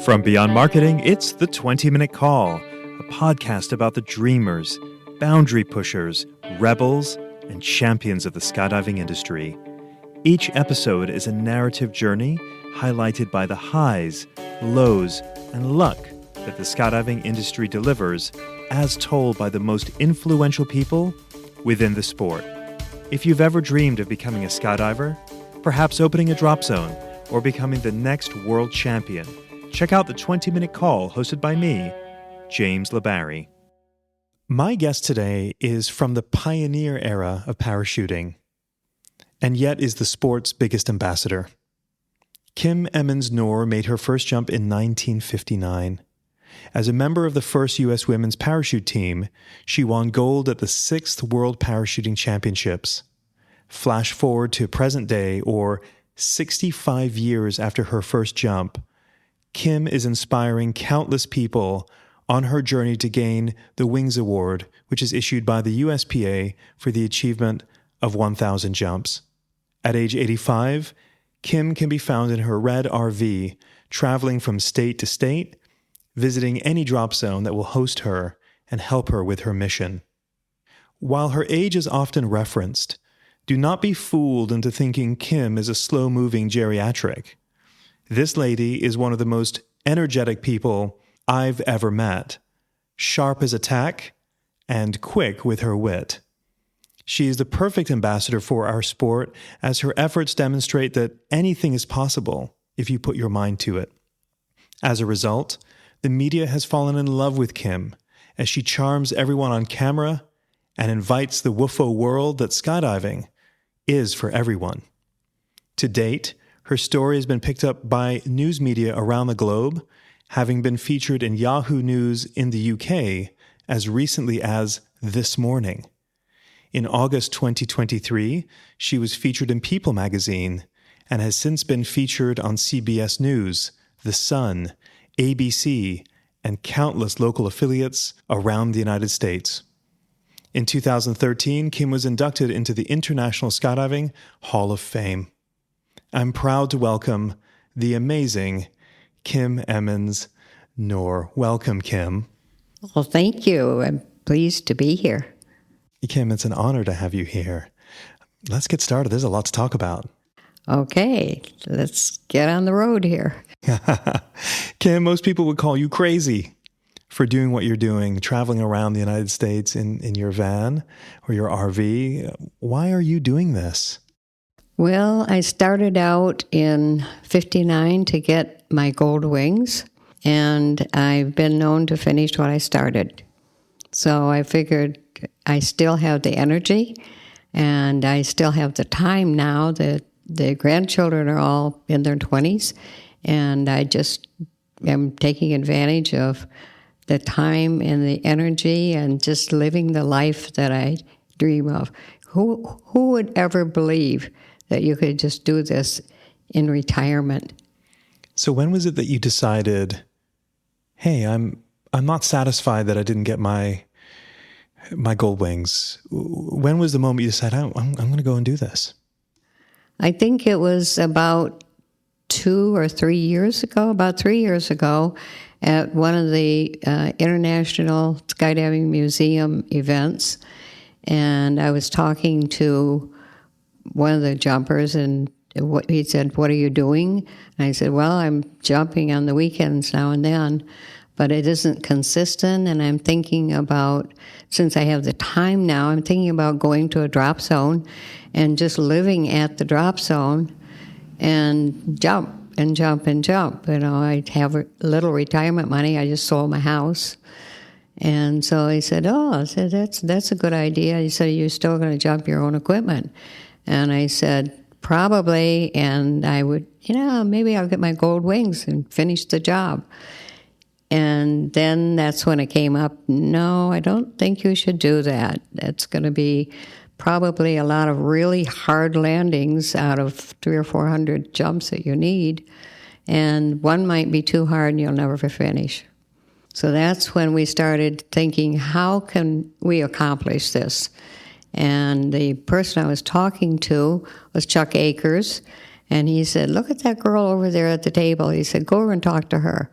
From Beyond Marketing, it's the 20-Minute Call, a podcast about the dreamers, boundary pushers, rebels, and champions of the skydiving industry. Each episode is a narrative journey highlighted by the highs, lows, and luck that the skydiving industry delivers, as told by the most influential people within the sport. If you've ever dreamed of becoming a skydiver, perhaps opening a drop zone, or becoming the next world champion, check out the 20-Minute Call hosted by me, James LeBarry. My guest today is from the pioneer era of parachuting, and yet is the sport's biggest ambassador. Kim Emmons Knor made her first jump in 1959. As a member of the first U.S. women's parachute team, she won gold at the 6th World Parachuting Championships. Flash forward to present day, or 65 years after her first jump, Kim is inspiring countless people on her journey to gain the Wings Award, which is issued by the USPA for the achievement of 1,000 jumps. At age 85, Kim can be found in her red RV, traveling from state to state, visiting any drop zone that will host her and help her with her mission. While her age is often referenced, do not be fooled into thinking Kim is a slow-moving geriatric. This lady is one of the most energetic people I've ever met, sharp as a tack and quick with her wit. She is the perfect ambassador for our sport, as her efforts demonstrate that anything is possible if you put your mind to it. As a result, the media has fallen in love with Kim as she charms everyone on camera and invites the woofo world that skydiving is for everyone. To date, her story has been picked up by news media around the globe, having been featured in Yahoo News in the UK as recently as this morning. In August 2023, she was featured in People magazine and has since been featured on CBS News, The Sun, ABC, and countless local affiliates around the United States. In 2013, Kim was inducted into the International Skydiving Hall of Fame. I'm proud to welcome the amazing Kim Emmons Knor. Welcome, Kim. Well, thank you. I'm pleased to be here. Kim, it's an honor to have you here. Let's get started. There's a lot to talk about. Okay, let's get on the road here. Kim, most people would call you crazy for doing what you're doing, traveling around the United States in your van or your RV. Why are you doing this? Well, I started out in '59 to get my gold wings, and I've been known to finish what I started. So I figured I still have the energy, and I still have the time now that the grandchildren are all in their 20s, and I just am taking advantage of the time and the energy and just living the life that I dream of. Who would ever believe that you could just do this in retirement? So when was it that you decided, hey, I'm not satisfied that I didn't get my gold wings? When was the moment you decided, I'm going to go and do this? I think it was about 2 or 3 years ago, at one of the International Skydiving Museum events. And I was talking to one of the jumpers, and he said, "What are you doing?" And I said, "Well, I'm jumping on the weekends now and then, but it isn't consistent, and I'm thinking about, since I have the time now, I'm thinking about going to a drop zone and just living at the drop zone and jump and jump and jump. You know, I have a little retirement money. I just sold my house." And so he said, I said, that's a good idea. He said, "You're still going to jump your own equipment?" And I said, "Probably, and I would, maybe I'll get my gold wings and finish the job." And then that's when it came up, "No, I don't think you should do that. That's going to be probably a lot of really hard landings out of 300 or 400 jumps that you need, and one might be too hard and you'll never finish." So that's when we started thinking, how can we accomplish this? And the person I was talking to was Chuck Akers, And he said, look at that girl over there at the table. He said, go over and talk to her.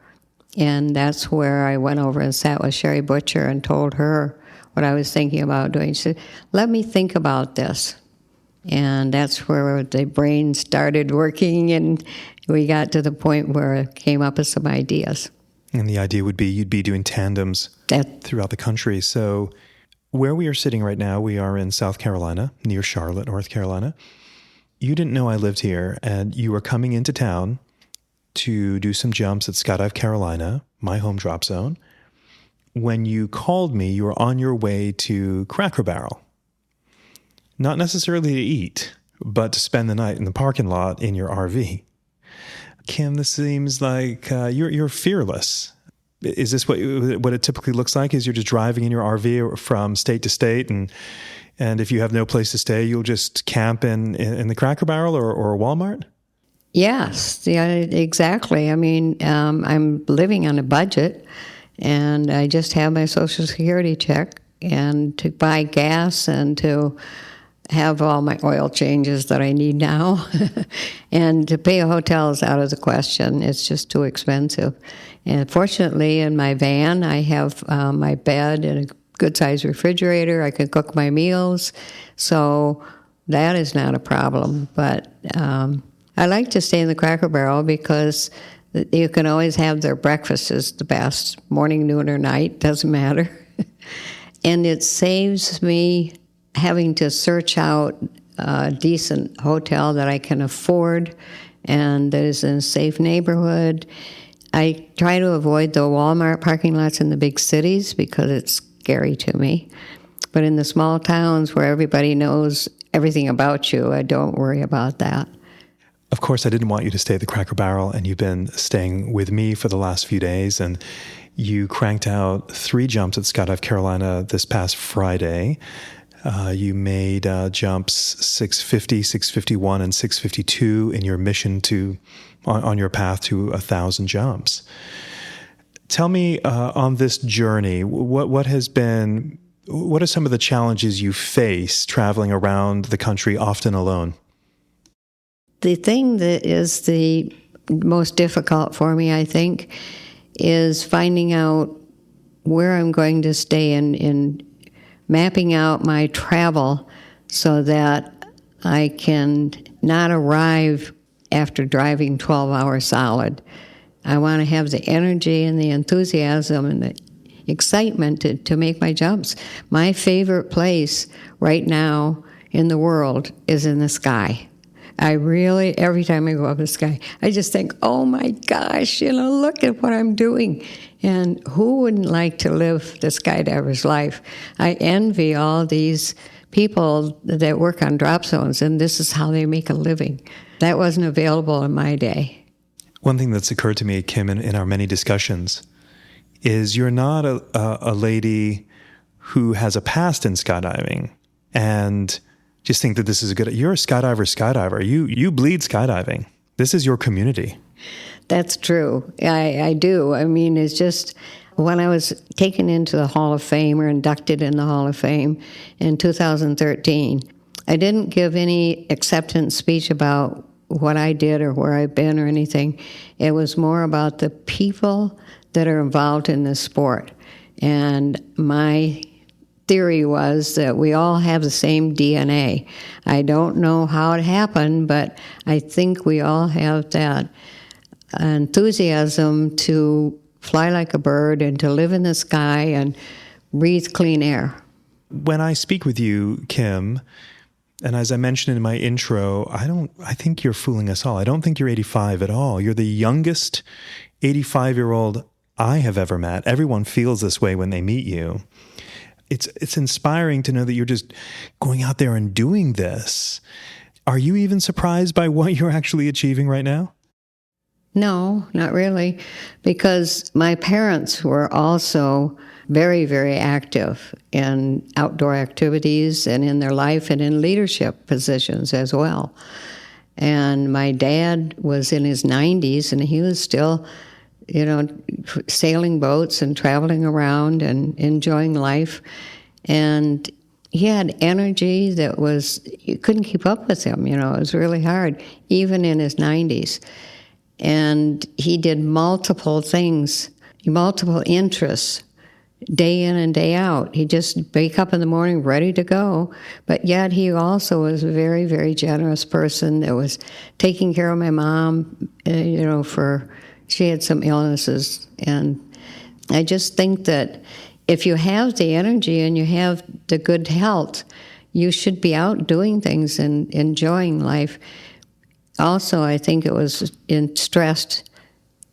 And that's where I went over and sat with Sherry Butcher and told her what I was thinking about doing. She said, let me think about this. And that's where the brain started working, and we got to the point where it came up with some ideas. And the idea would be you'd be doing tandems throughout the country. So where we are sitting right now, we are in South Carolina, near Charlotte, North Carolina. You didn't know I lived here, and you were coming into town to do some jumps at Skydive Carolina, my home drop zone. When you called me, you were on your way to Cracker Barrel. Not necessarily to eat, but to spend the night in the parking lot in your RV. Kim, this seems like you're fearless. Is this what it typically looks like? Is you're just driving in your RV from state to state, and if you have no place to stay, you'll just camp in the Cracker Barrel or Walmart? Yes, yeah, exactly. I mean, I'm living on a budget, and I just have my Social Security check, and to buy gas and to have all my oil changes that I need now. And to pay a hotel is out of the question. It's just too expensive. And fortunately, in my van, I have my bed and a good-sized refrigerator. I can cook my meals. So that is not a problem. But I like to stay in the Cracker Barrel because you can always have their breakfast is the best. Morning, noon, or night, doesn't matter. And it saves me having to search out a decent hotel that I can afford and that is in a safe neighborhood. I try to avoid the Walmart parking lots in the big cities because it's scary to me. But in the small towns where everybody knows everything about you, I don't worry about that. Of course, I didn't want you to stay at the Cracker Barrel, and you've been staying with me for the last few days, and you cranked out 3 jumps at Skydive Carolina this past Friday. You made jumps 650, 651, and 652 in your mission on your path to 1,000 jumps. Tell me on this journey, what are some of the challenges you face traveling around the country, often alone? The thing that is the most difficult for me, I think, is finding out where I'm going to stay in mapping out my travel so that I can not arrive after driving 12 hours solid. I want to have the energy and the enthusiasm and the excitement to make my jumps. My favorite place right now in the world is in the sky. I really, every time I go up the sky, I just think, oh my gosh, look at what I'm doing. And who wouldn't like to live the skydiver's life? I envy all these people that work on drop zones, and this is how they make a living. That wasn't available in my day. One thing that's occurred to me, Kim, in our many discussions, is you're not a lady who has a past in skydiving and just think that this is you're a skydiver. You bleed skydiving. This is your community. That's true. I do. I mean, it's just when I was taken into the Hall of Fame or inducted in the Hall of Fame in 2013, I didn't give any acceptance speech about what I did or where I've been or anything. It was more about the people that are involved in this sport. And my theory was that we all have the same DNA. I don't know how it happened, but I think we all have that enthusiasm to fly like a bird and to live in the sky and breathe clean air. When I speak with you, Kim, and as I mentioned in my intro, I think you're fooling us all. I don't think you're 85 at all. You're the youngest 85-year-old I have ever met. Everyone feels this way when they meet you. It's inspiring to know that you're just going out there and doing this. Are you even surprised by what you're actually achieving right now? No, not really, because my parents were also very, very active in outdoor activities and in their life and in leadership positions as well. And my dad was in his 90s, and he was still, sailing boats and traveling around and enjoying life. And he had energy that you couldn't keep up with him. It was really hard, even in his 90s. And he did multiple things, multiple interests, day in and day out. He just wake up in the morning ready to go. But yet he also was a very, very generous person that was taking care of my mom, she had some illnesses. And I just think that if you have the energy and you have the good health, you should be out doing things and enjoying life. Also, I think it was stressed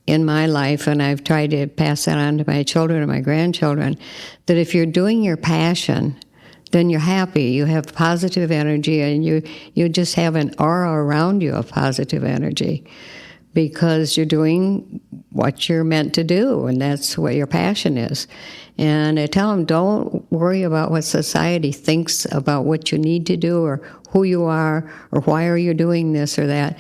in my life, and I've tried to pass that on to my children and my grandchildren, that if you're doing your passion, then you're happy. You have positive energy, and you just have an aura around you of positive energy because you're doing what you're meant to do, and that's what your passion is. And I tell them, don't worry about what society thinks about what you need to do or who you are or why are you doing this or that.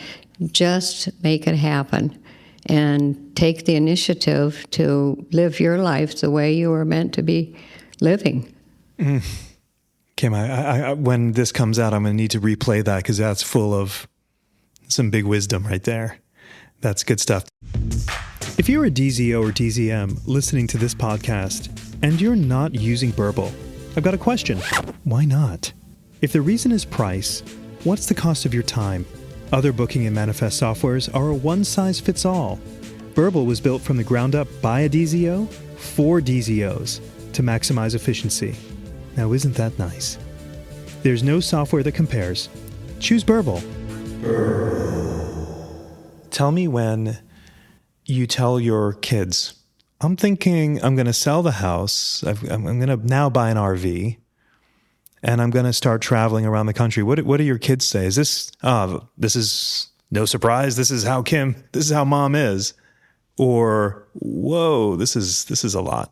Just make it happen and take the initiative to live your life the way you were meant to be living. Kim, I when this comes out, I'm going to need to replay that because that's full of some big wisdom right there. That's good stuff. If you're a DZO or DZM listening to this podcast and you're not using Burble, I've got a question. Why not? If the reason is price, what's the cost of your time? Other booking and manifest softwares are a one-size-fits-all. Burble was built from the ground up by a DZO for DZOs to maximize efficiency. Now, isn't that nice? There's no software that compares. Choose Burble. Tell me when you tell your kids, I'm thinking I'm going to sell the house. I'm going to now buy an RV, and I'm going to start traveling around the country. What do your kids say? Is this, this is no surprise. This is how mom is. Or, whoa, this is a lot.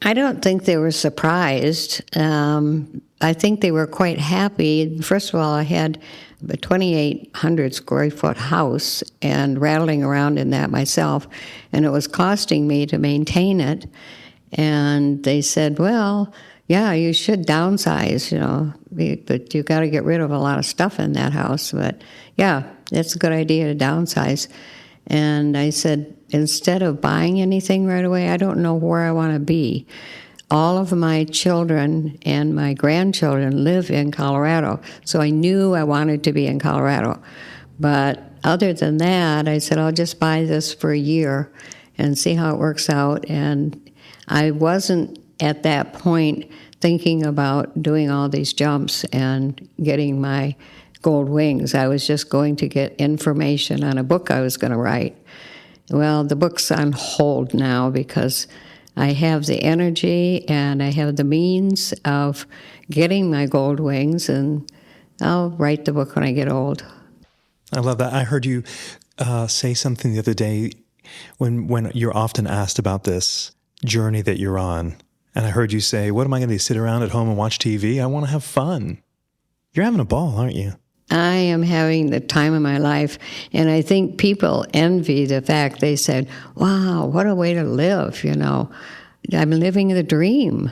I don't think they were surprised. I think they were quite happy. First of all, I had a 2,800 square foot house and rattling around in that myself, and it was costing me to maintain it. And they said, well, yeah, you should downsize, but you got to get rid of a lot of stuff in that house. But yeah, it's a good idea to downsize. And I said, instead of buying anything right away, I don't know where I want to be. All of my children and my grandchildren live in Colorado, so I knew I wanted to be in Colorado. But other than that, I said, I'll just buy this for a year and see how it works out. And I wasn't at that point thinking about doing all these jumps and getting my gold wings. I was just going to get information on a book I was going to write. Well, the book's on hold now because I have the energy and I have the means of getting my gold wings, and I'll write the book when I get old. I love that. I heard you say something the other day when you're often asked about this journey that you're on. And I heard you say, what am I going to do, sit around at home and watch TV? I want to have fun. You're having a ball, aren't you? I am having the time of my life, and I think people envy the fact they said, wow, what a way to live, I'm living the dream.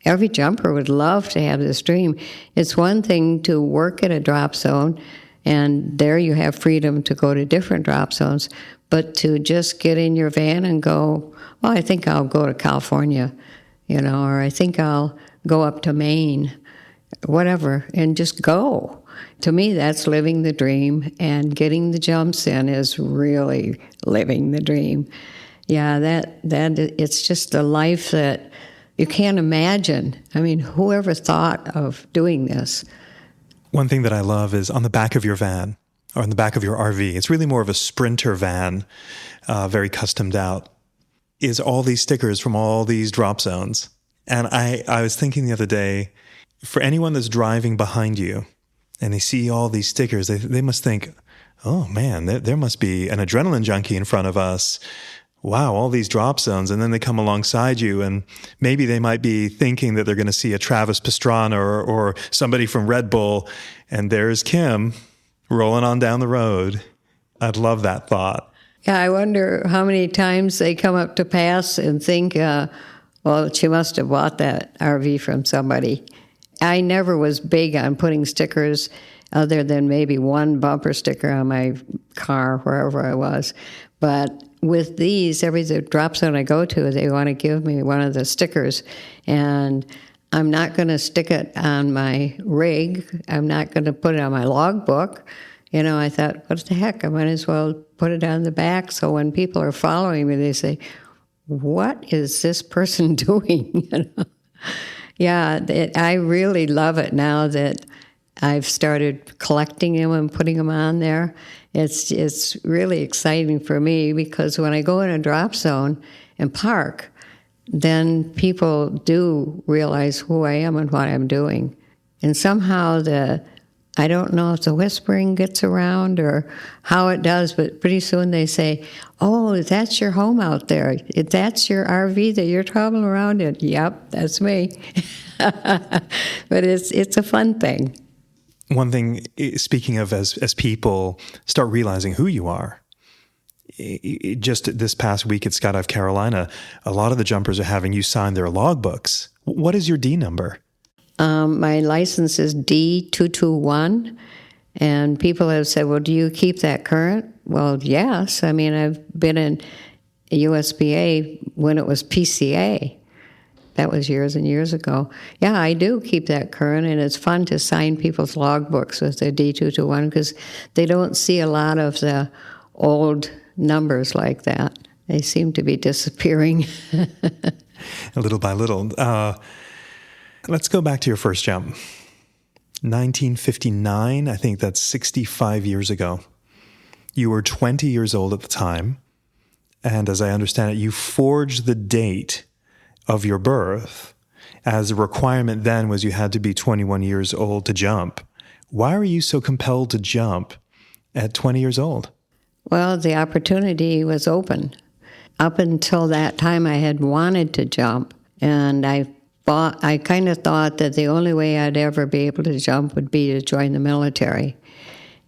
Every jumper would love to have this dream. It's one thing to work at a drop zone, and there you have freedom to go to different drop zones, but to just get in your van and go, well, I think I'll go to California, or I think I'll go up to Maine, whatever, and just go. To me, that's living the dream, and getting the jumps in is really living the dream. Yeah, that it's just a life that you can't imagine. I mean, whoever thought of doing this? One thing that I love is on the back of your van, or on the back of your RV, it's really more of a Sprinter van, very customed out, is all these stickers from all these drop zones. And I was thinking the other day, for anyone that's driving behind you, and they see all these stickers, they must think, oh man, there must be an adrenaline junkie in front of us. Wow, all these drop zones. And then they come alongside you, and maybe they might be thinking that they're going to see a Travis Pastrana or somebody from Red Bull, and there's Kim rolling on down the road. I'd love that thought. Yeah, I wonder how many times they come up to pass and think, well, she must have bought that RV from somebody. I never was big on putting stickers other than maybe one bumper sticker on my car, wherever I was. But with these, every drop zone I go to, they want to give me one of the stickers. And I'm not going to stick it on my rig. I'm not going to put it on my logbook. I thought, what the heck? I might as well put it on the back. So when people are following me, they say, what is this person doing? Yeah, I really love it now that I've started collecting them and putting them on there. It's really exciting for me because when I go in a drop zone and park, then people do realize who I am and what I'm doing. And somehow I don't know if the whispering gets around or how it does, but pretty soon they say, oh, that's your home out there. That's your RV that you're traveling around in. Yep, that's me. But it's a fun thing. One thing, speaking of as people start realizing who you are, just this past week at Skydive Carolina, a lot of the jumpers are having you sign their logbooks. What is your D number? My license is D221, and people have said, well, do you keep that current? Well, yes. I mean, I've been in USPA when it was PCA. That was years and years ago. Yeah, I do keep that current, and it's fun to sign people's logbooks with their D221 because they don't see a lot of the old numbers like that. They seem to be disappearing. Little by little. Let's go back to your first jump. 1959, I think that's 65 years ago. You were 20 years old at the time, and as I understand it, you forged the date of your birth as a requirement then was you had to be 21 years old to jump. Why were you so compelled to jump at 20 years old? Well, the opportunity was open. Up until that time, I had wanted to jump, and I kind of thought that the only way I'd ever be able to jump would be to join the military.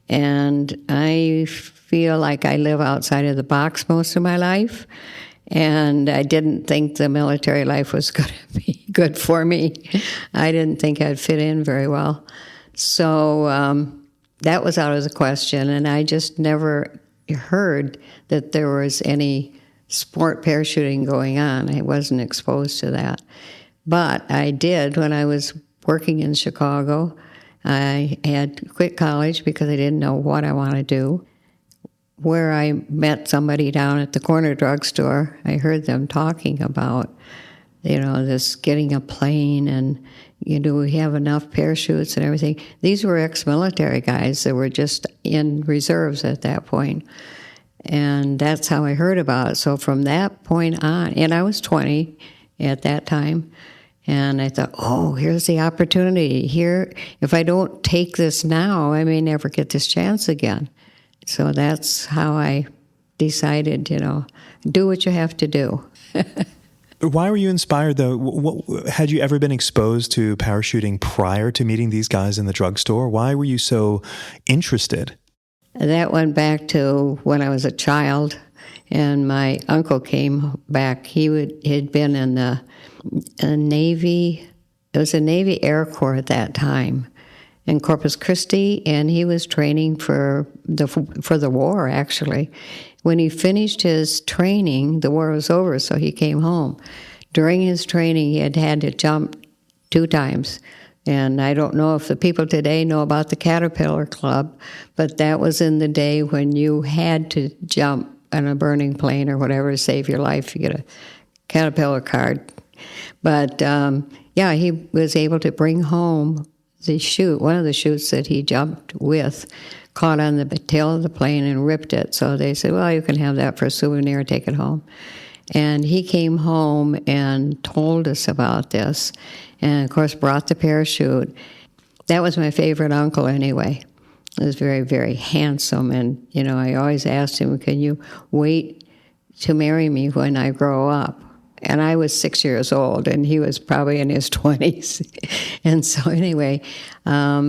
And I feel like I live outside of the box most of my life, and I didn't think the military life was going to be good for me. I didn't think I'd fit in very well. So that was out of the question, and I just never heard that there was any sport parachuting going on. I wasn't exposed to that. But I did when I was working in Chicago. I had quit college because I didn't know what I want to do. Where I met somebody down at the corner drugstore, I heard them talking about, this getting a plane and, do we have enough parachutes and everything. These were ex-military guys that were just in reserves at that point. And that's how I heard about it. So from that point on, and I was 20 at that time, and I thought, oh, here's the opportunity. Here, if I don't take this now, I may never get this chance again. So that's how I decided, do what you have to do. Why were you inspired, though? Had you ever been exposed to parachuting prior to meeting these guys in the drugstore? Why were you so interested? That went back to when I was a child, and my uncle came back. He'd been in the Navy. It was a Navy Air Corps at that time in Corpus Christi, and he was training for the war, actually. When he finished his training, the war was over, so he came home. During his training, he had to jump 2 times. And I don't know if the people today know about the Caterpillar Club, but that was in the day when you had to jump on a burning plane or whatever to save your life. You get a Caterpillar card. But, he was able to bring home the chute. One of the chutes that he jumped with caught on the tail of the plane and ripped it. So they said, well, you can have that for a souvenir, take it home. And he came home and told us about this, and of course brought the parachute. That was my favorite uncle anyway. He was very, very handsome, and I always asked him, can you wait to marry me when I grow up? And I was 6 years old, and he was probably in his 20s. And so anyway,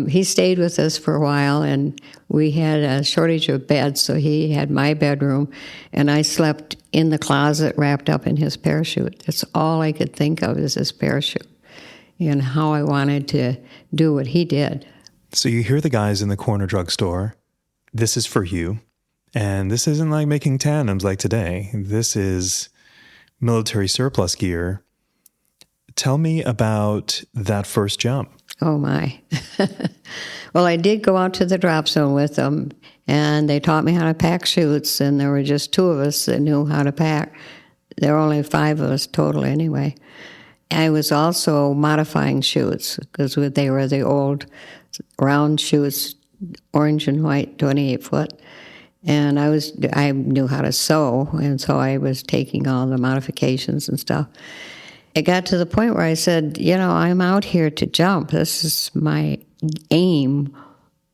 he stayed with us for a while, and we had a shortage of beds, so he had my bedroom, and I slept in the closet wrapped up in his parachute. That's all I could think of is his parachute. and how I wanted to do what he did. So you hear the guys in the corner drugstore, this is for you. And this isn't like making tandems like today. This is military surplus gear. Tell me about that first jump. Oh, my. Well, I did go out to the drop zone with them, and they taught me how to pack chutes, and there were just 2 of us that knew how to pack. There were only 5 of us total anyway. I was also modifying chutes because they were the old round chutes, orange and white, 28-foot. And I knew how to sew, and so I was taking all the modifications and stuff. It got to the point where I said, I'm out here to jump. This is my aim,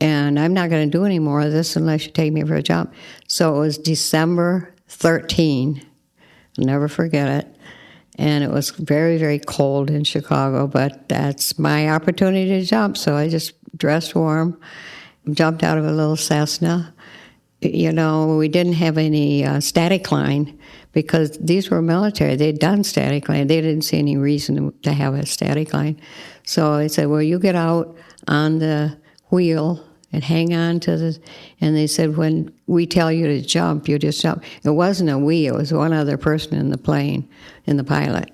and I'm not going to do any more of this unless you take me for a jump. So it was December 13. I'll never forget it. And it was very, very cold in Chicago, but that's my opportunity to jump. So I just dressed warm, jumped out of a little Cessna. We didn't have any static line because these were military. They'd done static line. They didn't see any reason to have a static line. So I said, well, you get out on the wheel and hang on to the... And they said, when we tell you to jump, you just jump. It wasn't a we. It was one other person in the plane, in the pilot.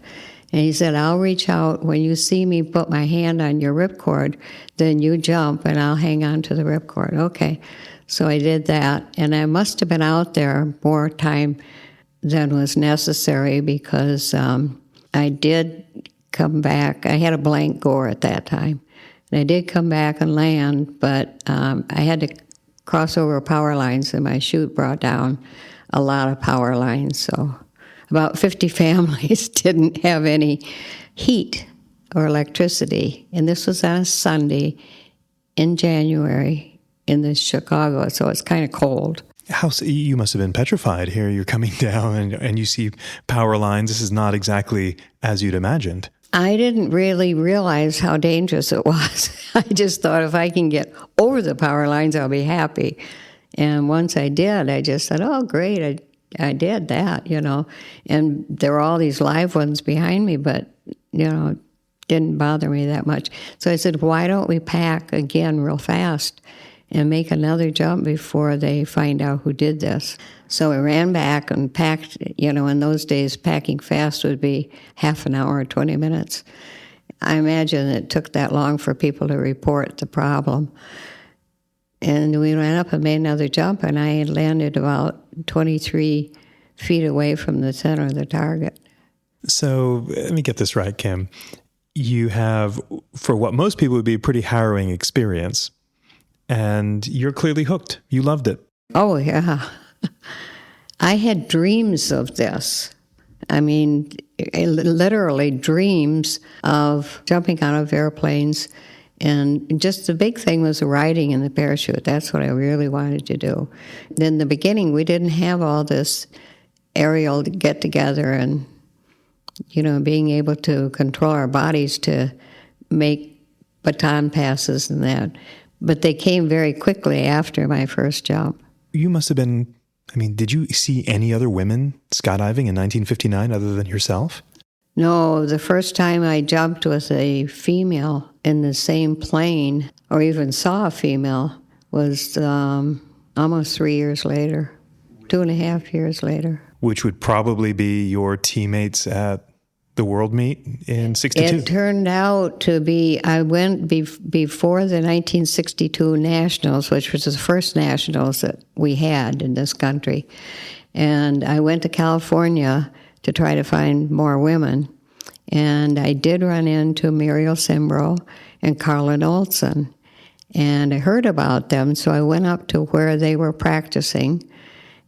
And he said, I'll reach out. When you see me put my hand on your ripcord, then you jump, and I'll hang on to the ripcord. Okay. So I did that, and I must have been out there more time than was necessary because I did come back. I had a blank gore at that time. And I did come back and land, but I had to cross over power lines, and my chute brought down a lot of power lines. So about 50 families didn't have any heat or electricity. And this was on a Sunday in January in the Chicago, so it's kind of cold. You must have been petrified here. You're coming down and you see power lines. This is not exactly as you'd imagined. I didn't really realize how dangerous it was. I just thought if I can get over the power lines, I'll be happy. And once I did, I just said, oh, great, I did that, And there were all these live ones behind me, but, didn't bother me that much. So I said, why don't we pack again real fast and make another jump before they find out who did this? So we ran back and packed. In those days, packing fast would be half an hour or 20 minutes. I imagine it took that long for people to report the problem. And we ran up and made another jump, and I landed about 23 feet away from the center of the target. So let me get this right, Kim. You have, for what most people would be a pretty harrowing experience, and you're clearly hooked. You loved it. Oh, yeah. I had dreams of this. I mean, literally dreams of jumping out of airplanes. And just the big thing was riding in the parachute. That's what I really wanted to do. In the beginning, we didn't have all this aerial get-together and, being able to control our bodies to make baton passes and that. But they came very quickly after my first jump. You must have been, did you see any other women skydiving in 1959 other than yourself? No, the first time I jumped with a female in the same plane, or even saw a female, was almost 3 years later, 2.5 years later. Which would probably be your teammates at the World Meet in 62. It turned out to be, I went before the 1962 Nationals, which was the first Nationals that we had in this country. And I went to California to try to find more women. And I did run into Muriel Simbro and Carlin Olson. And I heard about them, so I went up to where they were practicing.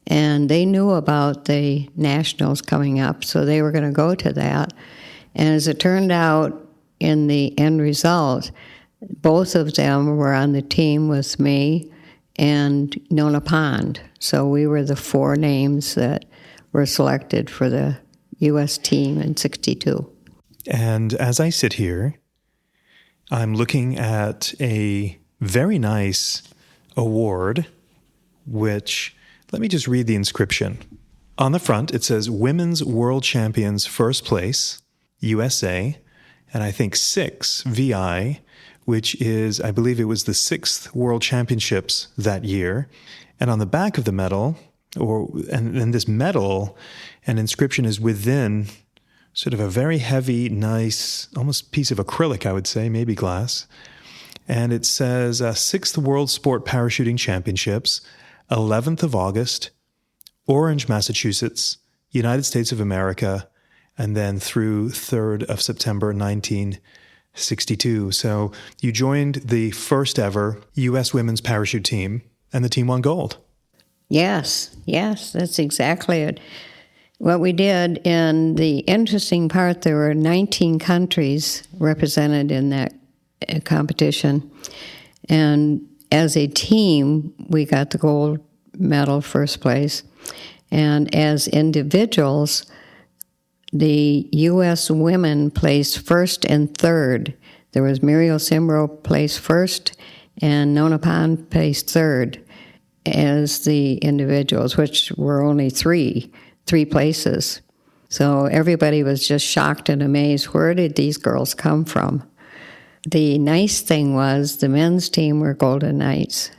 And they knew about the Nationals coming up, so they were going to go to that. And as it turned out, in the end result, both of them were on the team with me and Nona Pond. So we were the 4 names that were selected for the U.S. team in 62. And as I sit here, I'm looking at a very nice award, which... Let me just read the inscription. On the front, it says Women's World Champions First Place, USA. and I think 6, VI, which is, I believe it was the 6th World Championships that year. And on the back of the medal, and this medal, an inscription is within sort of a very heavy, nice, almost piece of acrylic, I would say, maybe glass. And it says 6th World Sport Parachuting Championships, 11th of August, Orange, Massachusetts, United States of America, and then through 3rd of September 1962. So you joined the first ever U.S. women's parachute team, and the team won gold. Yes, that's exactly it. What we did, and the interesting part, there were 19 countries represented in that competition. And as a team, we got the gold medal, first place. And as individuals, the U.S. women placed first and third. There was Muriel Simbro placed first, and Nona Pond placed third as the individuals, which were only three places. So everybody was just shocked and amazed. Where did these girls come from? The nice thing was the men's team were Golden Knights,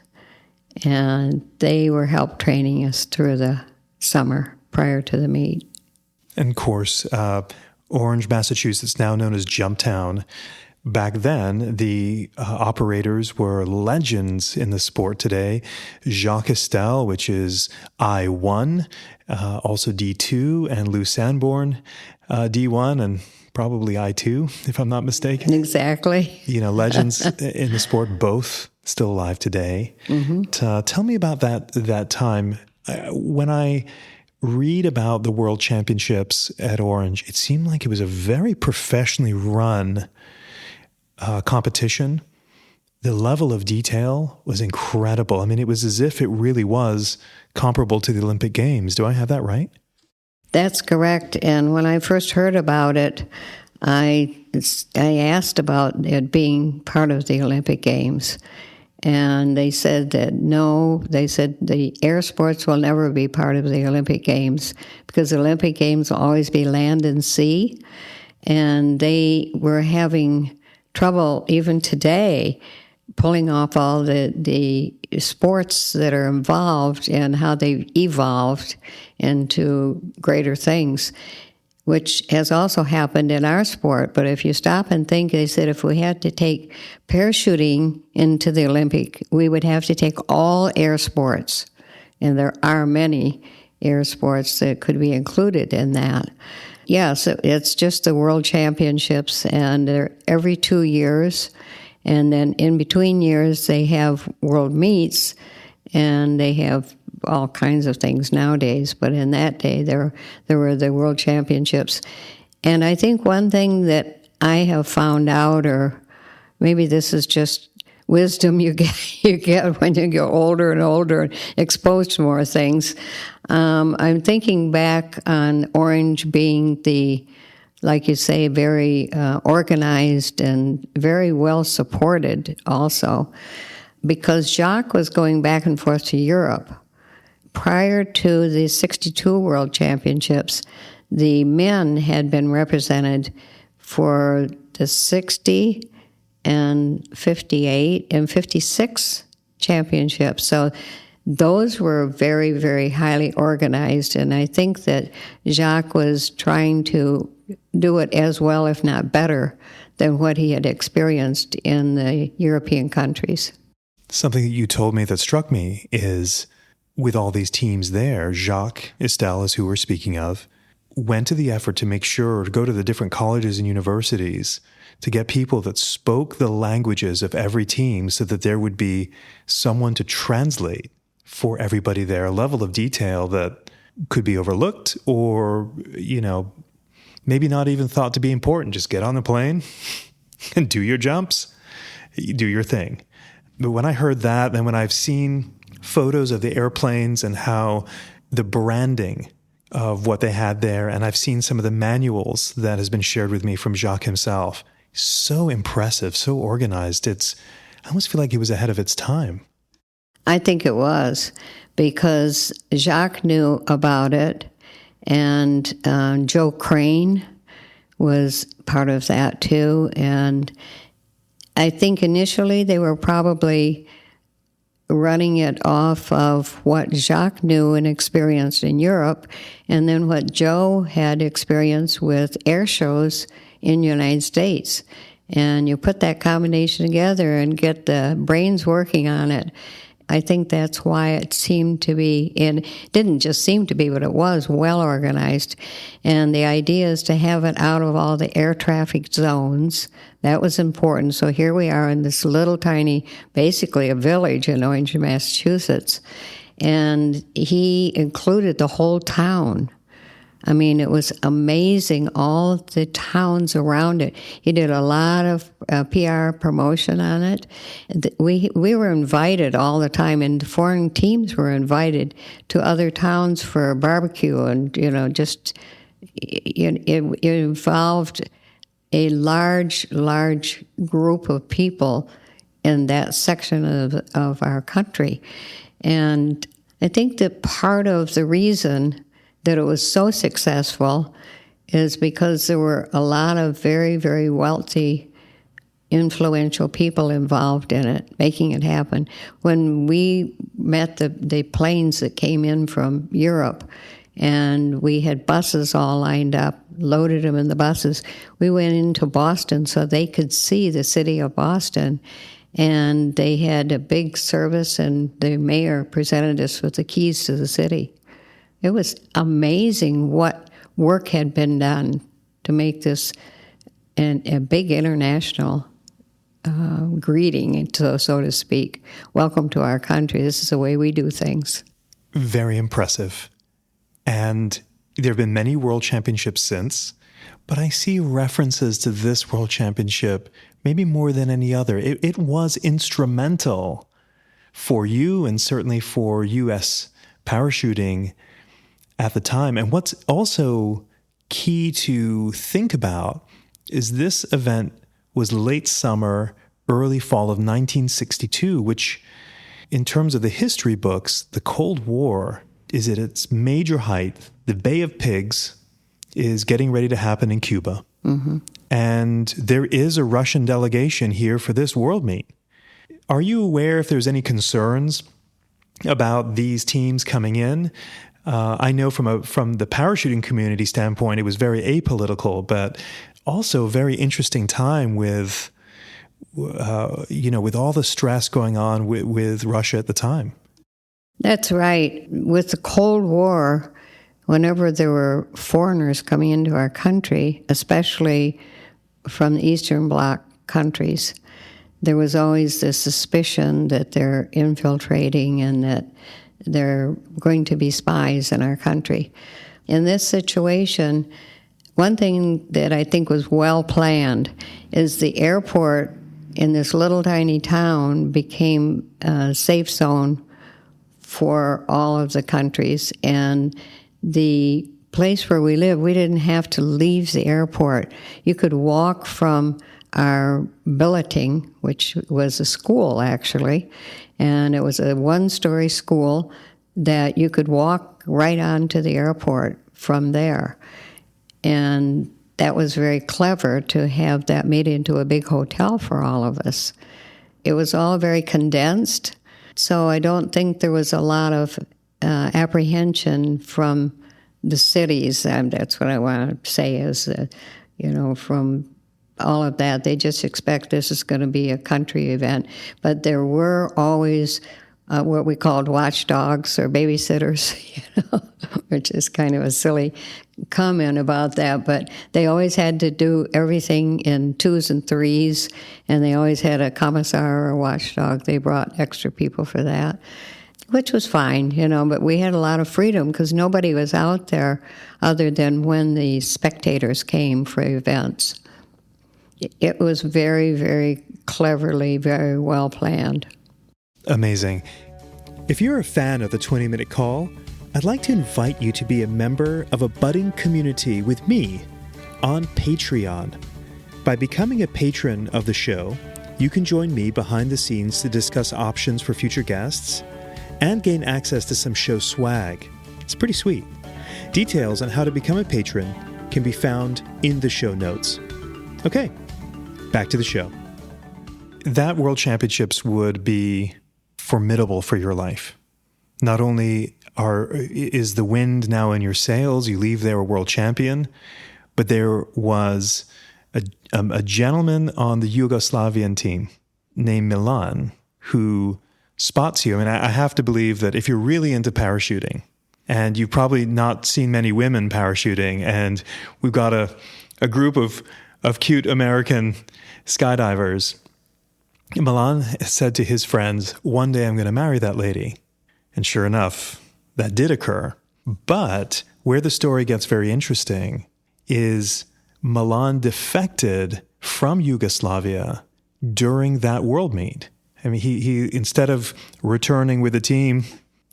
and they were help training us through the summer prior to the meet. And of course, Orange, Massachusetts, now known as Jumptown. Back then, the operators were legends in the sport today. Jacques Estelle, which is I-1, also D2, and Lou Sanborn, D1, and probably I-2, if I'm not mistaken. Exactly. Legends in the sport, both still alive today. Mm-hmm. Tell me about that time. When I read about the World Championships at Orange, it seemed like it was a very professionally run competition. The level of detail was incredible. I mean, it was as if it really was comparable to the Olympic Games. Do I have that right? That's correct. And when I first heard about it, I asked about it being part of the Olympic Games. And they said that no, they said the air sports will never be part of the Olympic Games because the Olympic Games will always be land and sea. And they were having trouble even today pulling off all the sports that are involved and how they've evolved into greater things, which has also happened in our sport. But if you stop and think, they said if we had to take parachuting into the Olympic, we would have to take all air sports. And there are many air sports that could be included in that. Yes, it's just the World Championships, and they're every 2 years. And then in between years, they have world meets, and they have all kinds of things nowadays. But in that day, there were the World Championships. And I think one thing that I have found out, or maybe this is just wisdom you get when you get older and older and exposed to more things. I'm thinking back on Orange being like you say, very organized and very well supported also, because Jacques was going back and forth to Europe. Prior to the 62 World Championships, the men had been represented for the 60 and 58 and 56 championships. So those were very, very highly organized, and I think that Jacques was trying to do it as well, if not better, than what he had experienced in the European countries. Something that you told me that struck me is, with all these teams there, Jacques Estelle, is who we're speaking of, went to the effort to make sure to go to the different colleges and universities to get people that spoke the languages of every team so that there would be someone to translate for everybody there, a level of detail that could be overlooked or, maybe not even thought to be important. Just get on the plane and do your jumps, do your thing. But when I heard that, then when I've seen photos of the airplanes and how the branding of what they had there, and I've seen some of the manuals that has been shared with me from Jacques himself, so impressive, so organized. I almost feel like he was ahead of its time. I think it was, because Jacques knew about it, and Joe Crane was part of that too. And I think initially they were probably running it off of what Jacques knew and experienced in Europe, and then what Joe had experienced with air shows in the United States. And you put that combination together and get the brains working on it. I think that's why it seemed to be, and it didn't just seem to be, but it was well organized. And the idea is to have it out of all the air traffic zones. That was important. So here we are in this little tiny, basically a village in Orange, Massachusetts. And he included the whole town. I mean, it was amazing, all the towns around it. He did a lot of PR promotion on it. We were invited all the time, and foreign teams were invited to other towns for a barbecue, and, just it involved a large group of people in that section of our country. And I think that part of the reason that it was so successful is because there were a lot of very, very wealthy, influential people involved in it, making it happen. When we met the planes that came in from Europe, and we had buses all lined up, loaded them in the buses, we went into Boston so they could see the city of Boston. And they had a big service, and the mayor presented us with the keys to the city. It was amazing what work had been done to make this a big international greeting, so to speak. Welcome to our country. This is the way we do things. Very impressive. And there have been many world championships since, but I see references to this world championship maybe more than any other. It was instrumental for you and certainly for U.S. parachuting at the time. And what's also key to think about is this event was late summer, early fall of 1962, which in terms of the history books, the Cold War is at its major height. The Bay of Pigs is getting ready to happen in Cuba. Mm-hmm. And there is a Russian delegation here for this world meet. Are you aware if there's any concerns about these teams coming in? I know from the parachuting community standpoint, it was very apolitical, but also a very interesting time with all the stress going on with Russia at the time. That's right. With the Cold War, whenever there were foreigners coming into our country, especially from the Eastern Bloc countries, there was always this suspicion that they're infiltrating and that they're going to be spies in our country. In this situation, one thing that I think was well planned is the airport in this little tiny town became a safe zone for all of the countries. And the place where we live, we didn't have to leave the airport. You could walk from our billeting, which was a school actually, and it was a one-story school that you could walk right on to the airport from there. And that was very clever to have that made into a big hotel for all of us. It was all very condensed, so I don't think there was a lot of apprehension from the cities. That's what I want to say is, from all of that. They just expect this is going to be a country event. But there were always what we called watchdogs or babysitters, which is kind of a silly comment about that. But they always had to do everything in twos and threes, and they always had a commissar or a watchdog. They brought extra people for that, which was fine, but we had a lot of freedom because nobody was out there other than when the spectators came for events. It was very, very cleverly, very well planned. Amazing. If you're a fan of the 20-Minute Call, I'd like to invite you to be a member of a budding community with me on Patreon. By becoming a patron of the show, you can join me behind the scenes to discuss options for future guests and gain access to some show swag. It's pretty sweet. Details on how to become a patron can be found in the show notes. Okay, back to the show. That World Championships would be formidable for your life. Not only is the wind now in your sails, you leave there a world champion, but there was a gentleman on the Yugoslavian team named Milan who spots you. I mean, I have to believe that if you're really into parachuting, and you've probably not seen many women parachuting, and we've got a group of cute American skydivers, Milan said to his friends, one day I'm going to marry that lady. And sure enough, that did occur. But where the story gets very interesting is Milan defected from Yugoslavia during that world meet. I mean, he instead of returning with the team,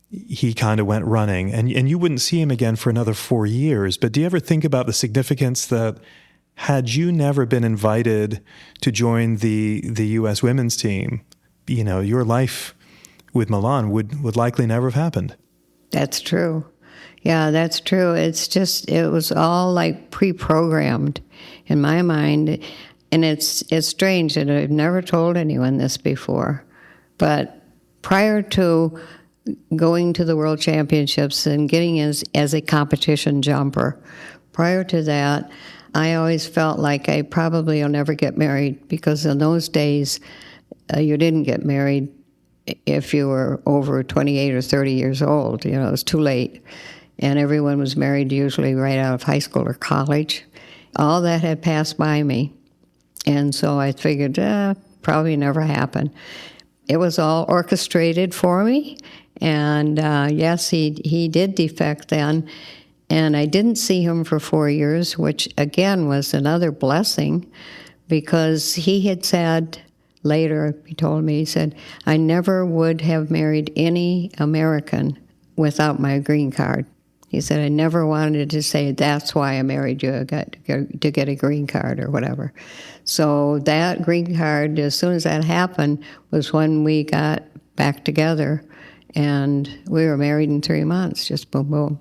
he kind of went running. And you wouldn't see him again for another 4 years. But do you ever think about the significance that had you never been invited to join the U.S. women's team, you know, your life with Milan would likely never have happened? That's true. Yeah, that's true. It's just, it was all like pre-programmed in my mind. And it's strange that I've never told anyone this before. But prior to going to the World Championships and getting as a competition jumper, prior to that, I always felt like I probably will never get married, because in those days, you didn't get married if you were over 28 or 30 years old. You know, it was too late. And everyone was married usually right out of high school or college. All that had passed by me. And so I figured, probably never happen. It was all orchestrated for me. And yes, he did defect then. And I didn't see him for 4 years, which again was another blessing, because he had said later, he told me, he said, I never would have married any American without my green card. He said, I never wanted to say, that's why I married you, to get a green card or whatever. So that green card, as soon as that happened, was when we got back together. And we were married in 3 months, just boom, boom.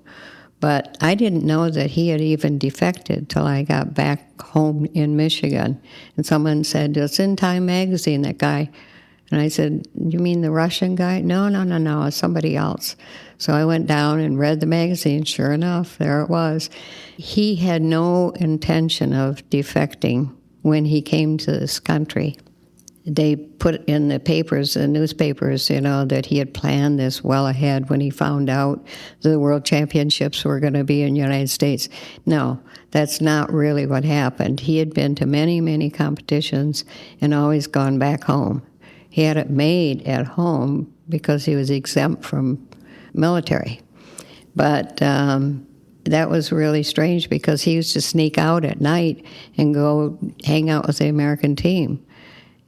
But I didn't know that he had even defected till I got back home in Michigan. And someone said, it's in Time magazine, that guy. And I said, you mean the Russian guy? No, it's somebody else. So I went down and read the magazine. Sure enough, there it was. He had no intention of defecting when he came to this country. They put in the papers, the newspapers, you know, that he had planned this well ahead when he found out the World Championships were going to be in the United States. No, that's not really what happened. He had been to many, many competitions and always gone back home. He had it made at home because he was exempt from military. But that was really strange, because he used to sneak out at night and go hang out with the American team.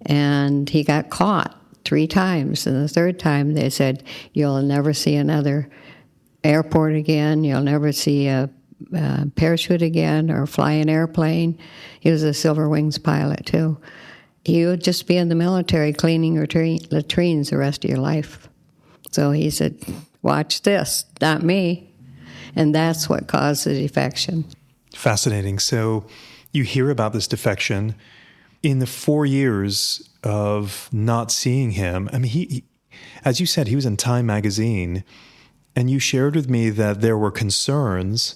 And he got caught 3 times. And the third time they said, you'll never see another airport again. You'll never see a parachute again or fly an airplane. He was a Silver Wings pilot, too. He would just be in the military cleaning latrines the rest of your life. So he said, watch this, not me. And that's what caused the defection. Fascinating. So you hear about this defection. In the 4 years of not seeing him, I mean, he, as you said, he was in Time magazine, and you shared with me that there were concerns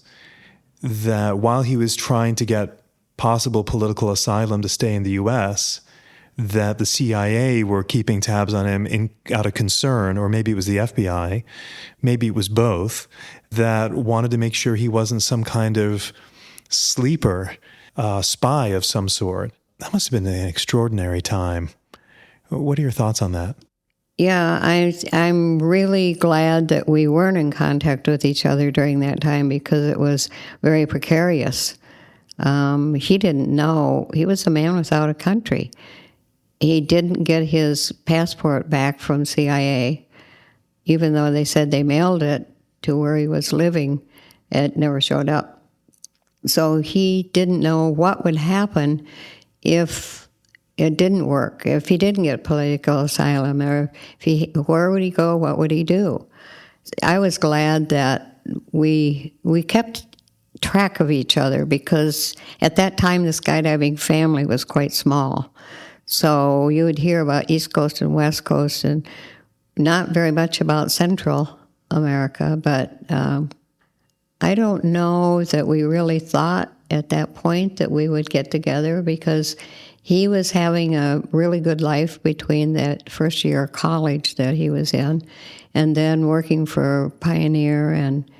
that while he was trying to get possible political asylum to stay in the U.S., that the CIA were keeping tabs on him out of concern, or maybe it was the FBI, maybe it was both, that wanted to make sure he wasn't some kind of sleeper, spy of some sort. That must have been an extraordinary time. What are your thoughts on that? Yeah, I'm really glad that we weren't in contact with each other during that time, because it was very precarious. He didn't know. He was a man without a country. He didn't get his passport back from CIA, even though they said they mailed it to where he was living. It never showed up. So he didn't know what would happen if it didn't work, if he didn't get political asylum, or where would he go, what would he do? I was glad that we kept track of each other, because at that time the skydiving family was quite small. So you would hear about East Coast and West Coast and not very much about Central America, but I don't know that we really thought at that point that we would get together, because he was having a really good life between that first year of college that he was in and then working for Pioneer and,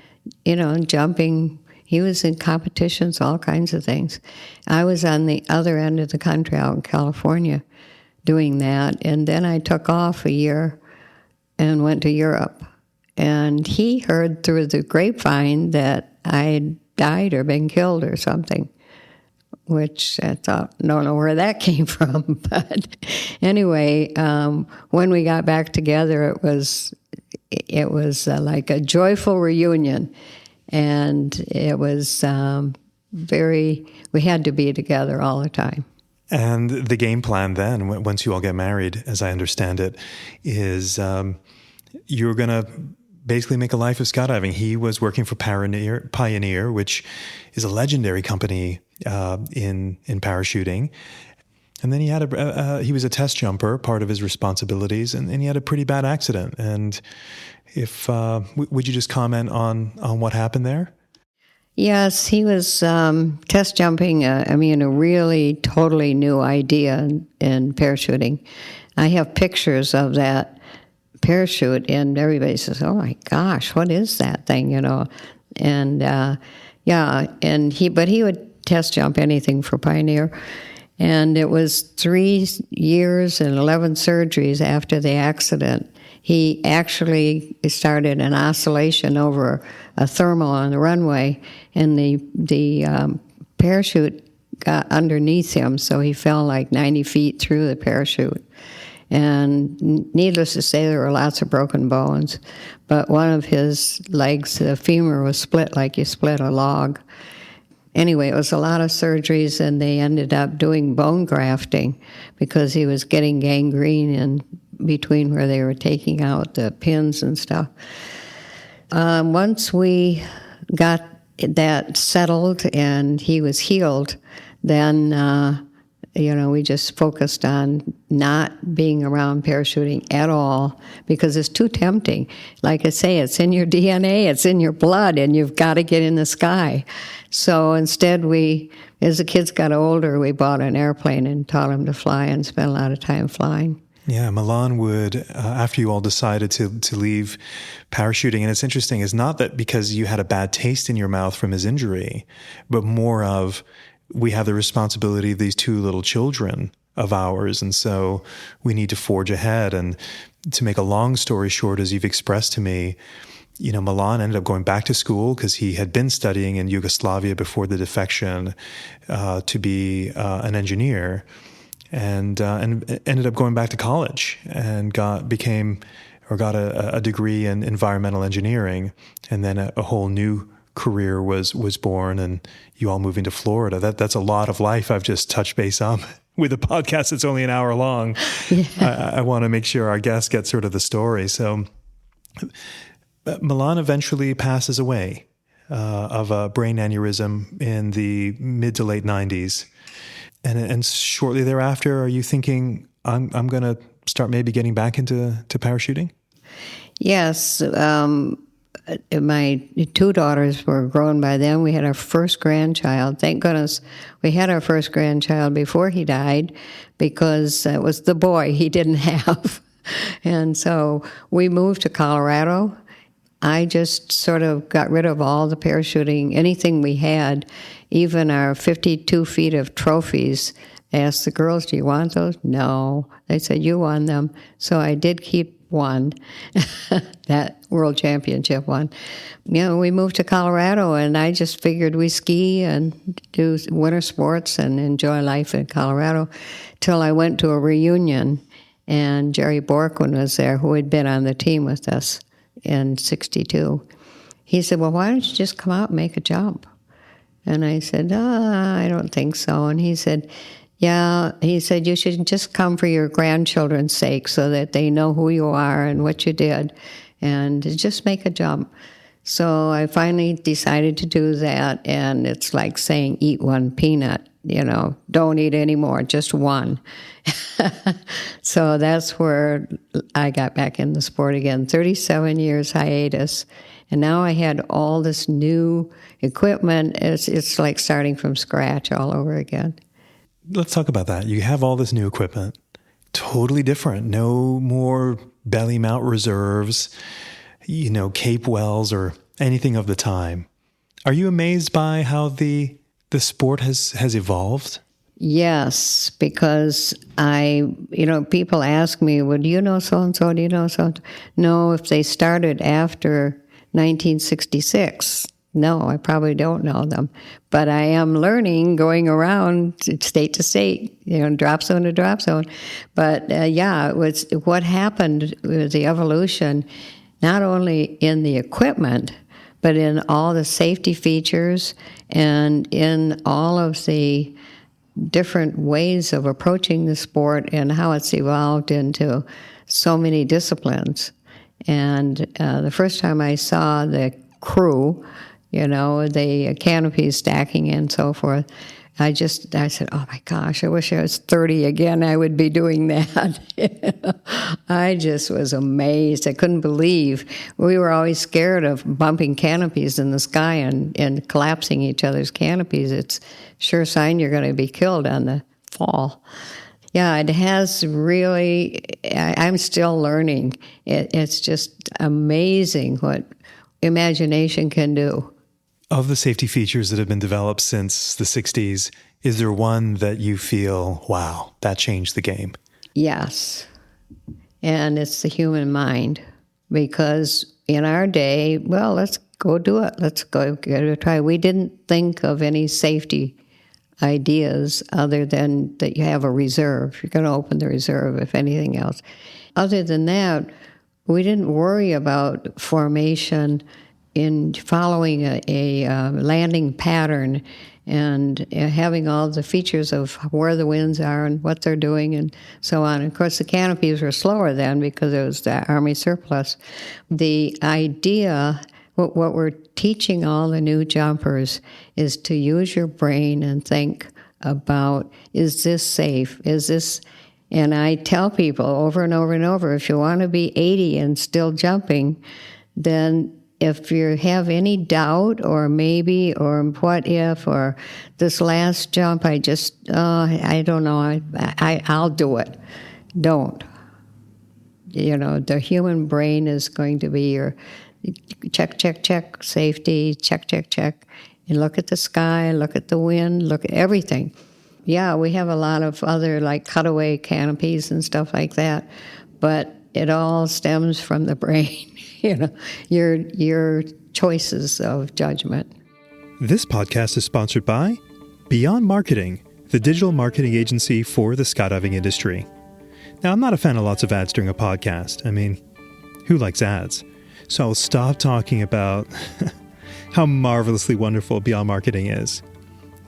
jumping. He was in competitions, all kinds of things. I was on the other end of the country out in California doing that, and then I took off a year and went to Europe. And he heard through the grapevine that I died or been killed or something, which I thought, don't know where that came from. But anyway, when we got back together, it was like a joyful reunion. And it was we had to be together all the time. And the game plan then, once you all get married, as I understand it, is you're going to basically make a life of skydiving. He was working for Pioneer, which is a legendary company in parachuting. And then he was a test jumper, part of his responsibilities, and he had a pretty bad accident. And would you just comment on what happened there? Yes, he was test jumping, a really totally new idea in parachuting. I have pictures of that parachute, and everybody says, oh my gosh, what is that thing, And but he would test jump anything for Pioneer. And it was 3 years and 11 surgeries after the accident. He actually started an oscillation over a thermal on the runway, and the parachute got underneath him, so he fell like 90 feet through the parachute. And needless to say, there were lots of broken bones. But one of his legs, the femur, was split like you split a log. Anyway, it was a lot of surgeries, and they ended up doing bone grafting because he was getting gangrene in between where they were taking out the pins and stuff. Once we got that settled and he was healed, then we just focused on not being around parachuting at all because it's too tempting. Like I say, it's in your DNA, it's in your blood, and you've got to get in the sky. So instead, as the kids got older, we bought an airplane and taught them to fly and spent a lot of time flying. Yeah, Milan would, after you all decided to leave parachuting, and it's interesting, it's not that because you had a bad taste in your mouth from his injury, but more of, we have the responsibility of these 2 little children of ours, and so we need to forge ahead. And to make a long story short, as you've expressed to me, Milan ended up going back to school because he had been studying in Yugoslavia before the defection to be an engineer, and ended up going back to college and got a degree in environmental engineering, and then a whole new career was born, and you all moving to Florida. That's a lot of life I've just touched base on with a podcast that's only an hour long. Yeah. I want to make sure our guests get sort of the story. So Milan eventually passes away of a brain aneurysm in the mid to late 90s. And shortly thereafter, are you thinking, I'm going to start maybe getting back into parachuting? Yes. My 2 daughters were grown by then. We had our first grandchild. Thank goodness we had our first grandchild before he died, because it was the boy he didn't have. And so we moved to Colorado. I just sort of got rid of all the parachuting, anything we had, even our 52 feet of trophies. I asked the girls, do you want those? No. They said, you won them. So I did keep one, that world championship one. We moved to Colorado, and I just figured we ski and do winter sports and enjoy life in Colorado, till I went to a reunion, and Jerry Borkwin was there, who had been on the team with us in 62. He said, well, why don't you just come out and make a jump? And I said, I don't think so. And he said, yeah, he said, you should just come for your grandchildren's sake so that they know who you are and what you did, and just make a jump. So I finally decided to do that, and it's like saying eat one peanut, don't eat any more, just one. So that's where I got back in the sport again, 37 years hiatus. And now I had all this new equipment. It's like starting from scratch all over again. Let's talk about that. You have all this new equipment, totally different. No more belly mount reserves, Cape wells or anything of the time. Are you amazed by how the sport has evolved? Yes, because people ask me, well, do you know so-and-so? Do you know so-and-so? No, if they started after 1966, no, I probably don't know them. But I am learning, going around state to state, drop zone to drop zone. But it was what happened with the evolution, not only in the equipment, but in all the safety features and in all of the different ways of approaching the sport and how it's evolved into so many disciplines. And the first time I saw the crew, the canopies stacking and so forth, I said, oh my gosh, I wish I was 30 again. I would be doing that. I just was amazed. I couldn't believe. We were always scared of bumping canopies in the sky and collapsing each other's canopies. It's sure sign you're going to be killed on the fall. Yeah, it has really, I'm still learning. It's just amazing what imagination can do. Of the safety features that have been developed since the 60s, is there one that you feel, wow, that changed the game? Yes. And it's the human mind. Because in our day, well, let's go do it. Let's go give it a try. We didn't think of any safety ideas other than that you have a reserve. You're going to open the reserve, if anything else. Other than that, we didn't worry about formation in following a landing pattern and having all the features of where the winds are and what they're doing and so on. And of course, the canopies were slower then because it was the Army surplus. The idea, what we're teaching all the new jumpers is to use your brain and think about, is this safe? Is this... And I tell people over and over and over, if you want to be 80 and still jumping, then if you have any doubt or maybe or what if or this last jump, I don't know, I'll do it. Don't. The human brain is going to be your check, safety, check. You look at the sky, look at the wind, look at everything. Yeah, we have a lot of other like cutaway canopies and stuff like that, but it all stems from the brain, your choices of judgment. This podcast is sponsored by Beyond Marketing, the digital marketing agency for the skydiving industry. Now, I'm not a fan of lots of ads during a podcast. I mean, who likes ads? So I'll stop talking about how marvelously wonderful Beyond Marketing is.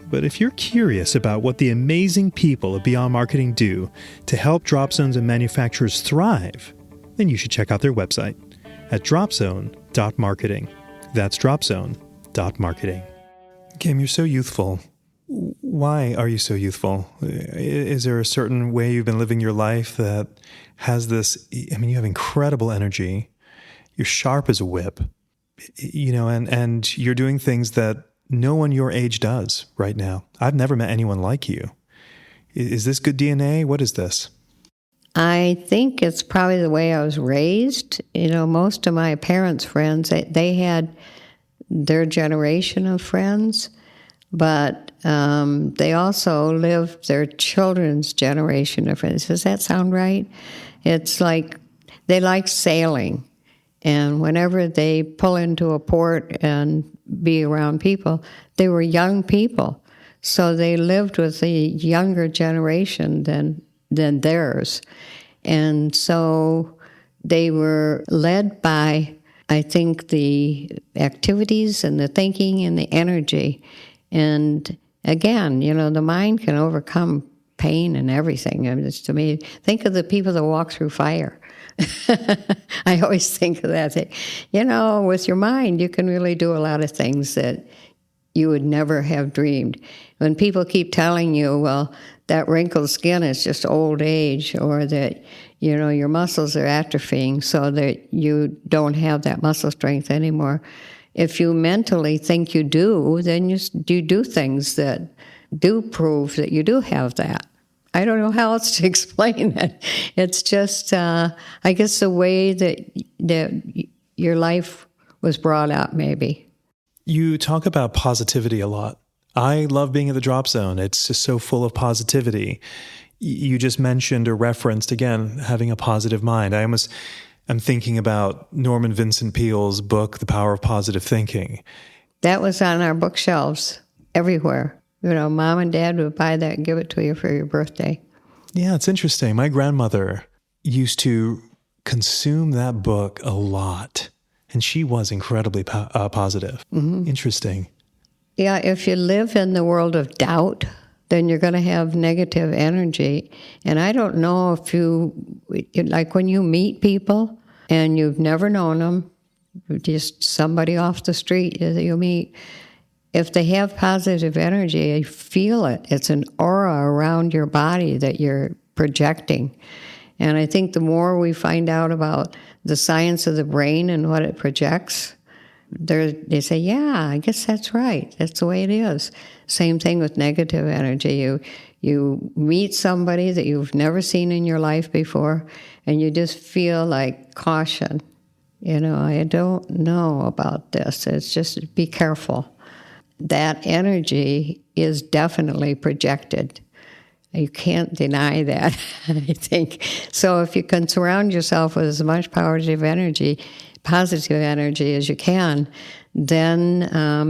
But if you're curious about what the amazing people of Beyond Marketing do to help drop zones and manufacturers thrive, then you should check out their website at dropzone.marketing. That's dropzone.marketing. Kim, you're so youthful. Why are you so youthful? Is there a certain way you've been living your life that has this, you have incredible energy. You're sharp as a whip, and you're doing things that no one your age does right now. I've never met anyone like you. Is this good DNA? What is this? I think it's probably the way I was raised. Most of my parents' friends, they had their generation of friends, but they also lived their children's generation of friends. Does that sound right? It's like they like sailing. And whenever they pull into a port and be around people, they were young people. So they lived with a younger generation than theirs. And so they were led by, I think, the activities and the thinking and the energy. And again, the mind can overcome pain and everything. To me, think of the people that walk through fire. I always think of that thing. With your mind, you can really do a lot of things that you would never have dreamed. When people keep telling you, well, that wrinkled skin is just old age, or that, your muscles are atrophying so that you don't have that muscle strength anymore. If you mentally think you do, then you do things that do prove that you do have that. I don't know how else to explain it. It's just, I guess, the way that your life was brought up, maybe. You talk about positivity a lot. I love being in the drop zone. It's just so full of positivity. You just mentioned or referenced, again, having a positive mind. I'm thinking about Norman Vincent Peale's book, The Power of Positive Thinking. That was on our bookshelves everywhere. Mom and Dad would buy that and give it to you for your birthday. Yeah, it's interesting. My grandmother used to consume that book a lot, and she was incredibly positive. Mm-hmm. Interesting. Yeah, if you live in the world of doubt, then you're going to have negative energy. And I don't know if like when you meet people and you've never known them, just somebody off the street that you meet, if they have positive energy, you feel it. It's an aura around your body that you're projecting. And I think the more we find out about the science of the brain and what it projects, they say, yeah, I guess that's right. That's the way it is. Same thing with negative energy. You meet somebody that you've never seen in your life before, and you just feel like caution. I don't know about this. It's just be careful. That energy is definitely projected. You can't deny that, I think. So if you can surround yourself with as much positive energy as you can, then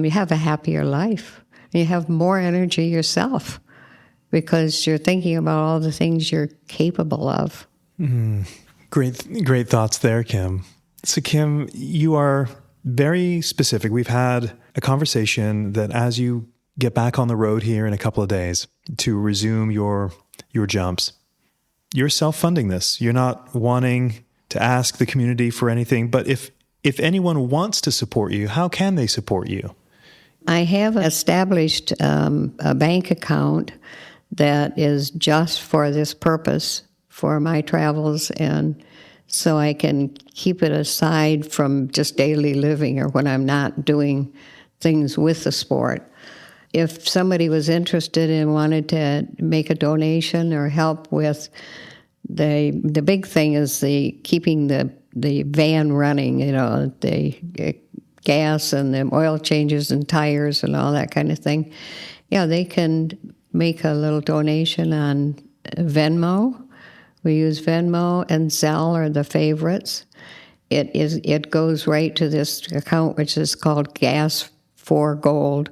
you have a happier life. You have more energy yourself because you're thinking about all the things you're capable of. Great thoughts there, Kim. So, Kim, you are very specific. We've had a conversation that as you get back on the road here in a couple of days to resume your jumps, you're self-funding this. You're not wanting to ask the community for anything, but if anyone wants to support you, how can they support you? I have established a bank account that is just for this purpose, for my travels, and so I can keep it aside from just daily living or when I'm not doing things with the sport. If somebody was interested and wanted to make a donation or help with the big thing is keeping the van running, the gas and the oil changes and tires and all that kind of thing. Yeah, they can make a little donation on Venmo. We use Venmo and Zelle are the favorites. It goes right to this account, which is called Gas for Gold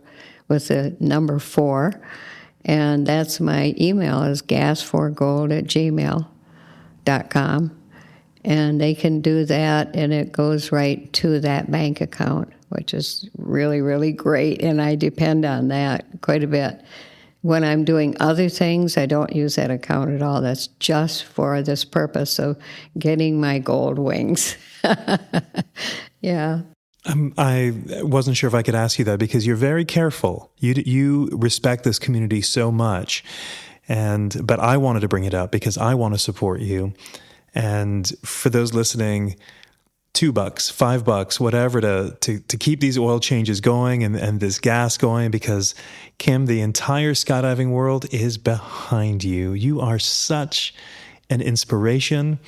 with the number 4. And that's my email is gasforgold@gmail.com. And they can do that, and it goes right to that bank account, which is really, really great. And I depend on that quite a bit. When I'm doing other things, I don't use that account at all. That's just for this purpose of getting my gold wings. Yeah. I wasn't sure if I could ask you that because you're very careful. You respect this community so much, but I wanted to bring it up because I want to support you. And for those listening, $2, $5, whatever to keep these oil changes going and this gas going, because Kim, the entire skydiving world is behind you. You are such an inspiration.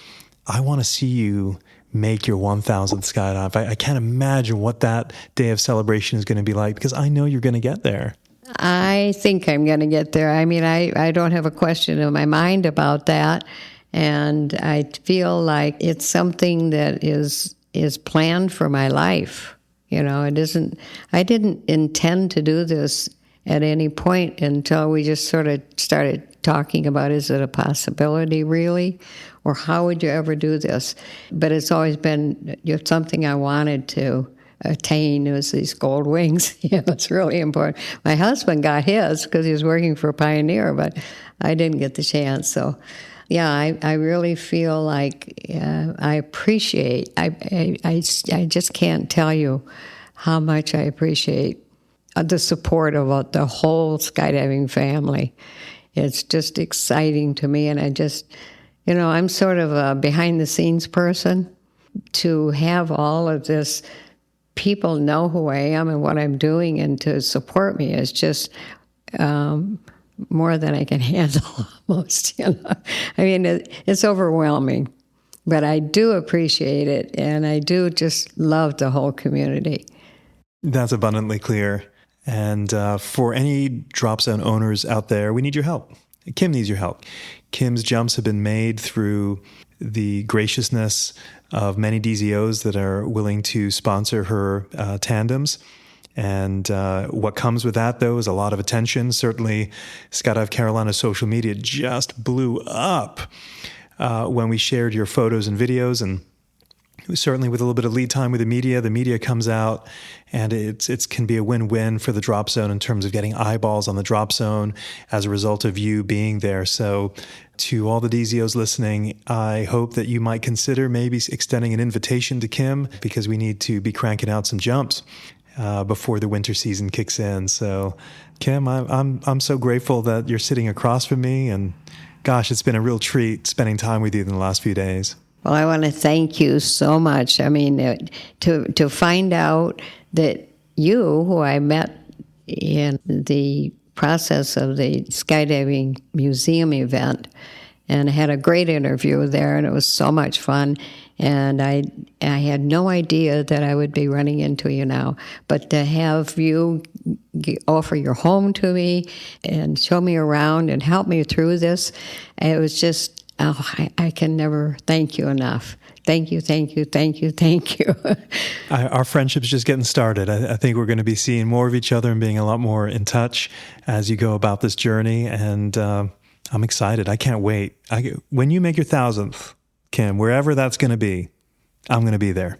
I want to see you make your 1,000th skydive. I can't imagine what that day of celebration is going to be like because I know you're going to get there. I think I'm going to get there. I mean, I don't have a question in my mind about that. And I feel like it's something that is planned for my life. It isn't, I didn't intend to do this at any point until we just sort of started talking about, is it a possibility really? Or how would you ever do this? But it's always been something I wanted to attain. It was these gold wings. It's really important. My husband got his because he was working for Pioneer, but I didn't get the chance. So Yeah, I really feel like I appreciate, I just can't tell you how much I appreciate the support of the whole skydiving family. It's just exciting to me, and I just, I'm sort of a behind-the-scenes person. To have all of this, people know who I am and what I'm doing, and to support me is just more than I can handle almost. I mean, it's overwhelming, but I do appreciate it, and I do just love the whole community. That's abundantly clear. And for any drop zone owners out there, we need your help. Kim needs your help. Kim's jumps have been made through the graciousness of many DZOs that are willing to sponsor her tandems. And what comes with that, though, is a lot of attention. Certainly, Skydive Carolina's social media just blew up when we shared your photos and videos. And certainly with a little bit of lead time with the media comes out, and it can be a win-win for the drop zone in terms of getting eyeballs on the drop zone as a result of you being there. So to all the DZOs listening, I hope that you might consider maybe extending an invitation to Kim, because we need to be cranking out some jumps before the winter season kicks in. So Kim, I'm so grateful that you're sitting across from me, and gosh, it's been a real treat spending time with you in the last few days. Well, I want to thank you so much. I mean, to find out that you, who I met in the process of the skydiving museum event, and had a great interview there, and it was so much fun. And I had no idea that I would be running into you now. But to have you offer your home to me and show me around and help me through this, it was just, I can never thank you enough. Thank you, thank you, thank you, thank you. Our friendship's just getting started. I think we're going to be seeing more of each other and being a lot more in touch as you go about this journey. And I'm excited. I can't wait. When you make your 1,000th, Kim, wherever that's going to be, I'm going to be there.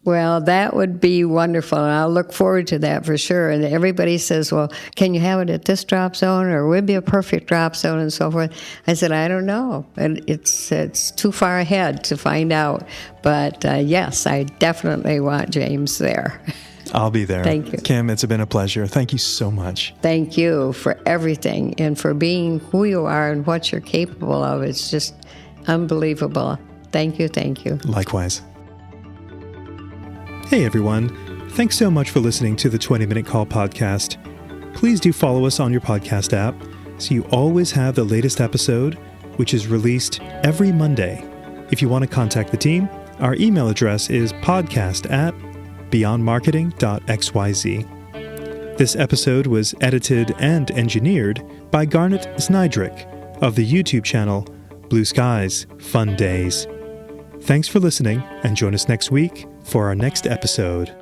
Well, that would be wonderful, and I'll look forward to that for sure. And everybody says, well, can you have it at this drop zone, or would it be a perfect drop zone, and so forth? I said, I don't know. And it's too far ahead to find out. But yes, I definitely want James there. I'll be there. Thank you. Kim, it's been a pleasure. Thank you so much. Thank you for everything, and for being who you are and what you're capable of. It's just unbelievable. Thank you, thank you. Likewise. Hey everyone, thanks so much for listening to the 20-Minute Call podcast. Please do follow us on your podcast app so you always have the latest episode, which is released every Monday. If you want to contact the team, our email address is podcast@beyondmarketing.xyz. This episode was edited and engineered by Garnet Znydrick of the YouTube channel Blue Skies Fun Days. Thanks for listening, and join us next week for our next episode.